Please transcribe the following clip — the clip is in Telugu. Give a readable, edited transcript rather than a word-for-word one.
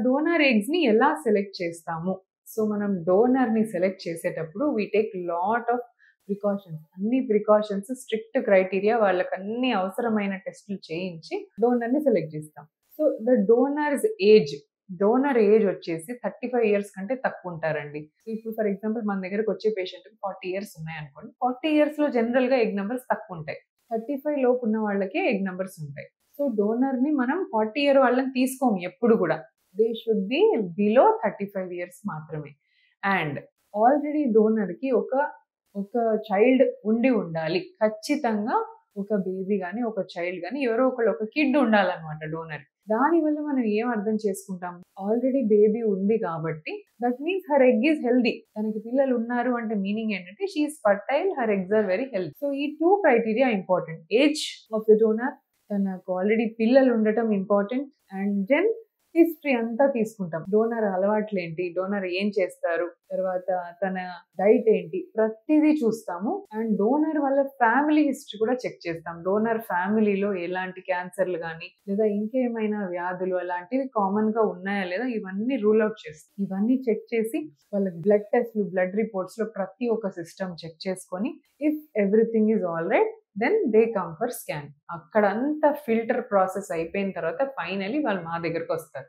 డోనర్ ఎగ్స్‌ని ఎలా సెలెక్ట్ చేస్తాము? సో, మనం డోనర్‌ని సెలెక్ట్ చేసేటప్పుడు we take lot of precautions. అన్ని ప్రికాషన్స్ స్ట్రిక్ట్ క్రైటీరియా వాళ్ళకన్ని అవసరమైన టెస్టులు చేయించి డోనర్‌ని సెలెక్ట్ చేస్తాం. సో, డోనర్ ఏజ్ వచ్చేసి 35 ఇయర్స్ కంటే తక్కువుంటారండి. ఇప్పుడు ఫర్ ఎగ్జాంపుల్ మన దగ్గరకొచ్చే పేషెంట్‌కి 40 ఇయర్స్ ఉన్నాయనుకోండి. 40 ఇయర్స్‌లో జనరల్‌గా ఎగ్ నంబర్స్ తక్కువుంటాయి. 35 లోపు ఉన్న వాళ్ళకే ఎగ్ నంబర్స్ ఉంటాయి. సో, డోనర్‌ని మనం 40 ఇయర్ వాళ్ళని తీసుకోము ఎప్పుడు గూడా. They should be below 35 years మాత్రమే. అండ్ ఆల్రెడీ డోనర్‌కి ఒక చైల్డ్ ఉండి ఉండాలి. ఖచ్చితంగా ఒక బేబీ గాని, ఒక చైల్డ్ గాని ఎవరో ఒకళ్ళు ఒక కిడ్ ఉండాలన్నమాట డోనర్‌కి. దానివల్ల మనం ఏం అర్థం చేసుకుంటాం? ఆల్రెడీ బేబీ ఉంది కాబట్టి that means her egg is healthy. తనకి పిల్లలు ఉన్నారు అంటే మీనింగ్ ఏంటంటే she is fertile, her eggs are very healthy. So, ఈ 2 criteria important. Age of the donor, తనకు ఆల్రెడీ పిల్లలు ఉండటం ఇంపార్టెంట్. అండ్ దెన్ హిస్టరీ అంతా తీసుకుంటాం. డోనర్ అలవాట్లేంటి? డోనర్ ఏం చేస్తారు? తర్వాత తన డైట్ ఏంటి? ప్రతీదీ చూస్తాము. అండ్ డోనర్ వాళ్ళ ఫ్యామిలీ హిస్టరీ కూడా చెక్ చేస్తాం. డోనర్ ఫ్యామిలీలో ఎలాంటి క్యాన్సర్‌లు గాని, లేదా ఇంకేమైనా వ్యాధులు అలాంటివి కామన్‌గా ఉన్నాయా లేదా ఇవన్నీ రూల్ ఔట్ చేస్తాం. ఇవన్నీ చెక్ చేసి వాళ్ళకి బ్లడ్ టెస్ట్‌లు, బ్లడ్ రిపోర్ట్స్‌లో ప్రతి ఒక్క సిస్టమ్ చెక్ చేసుకొని if everything is all right then they come for scan. అక్కడంతా ఫిల్టర్ ప్రాసెస్ అయిపోయిన తర్వాత ఫైనల్లీ వాళ్ళు మా దగ్గరకొస్తారు.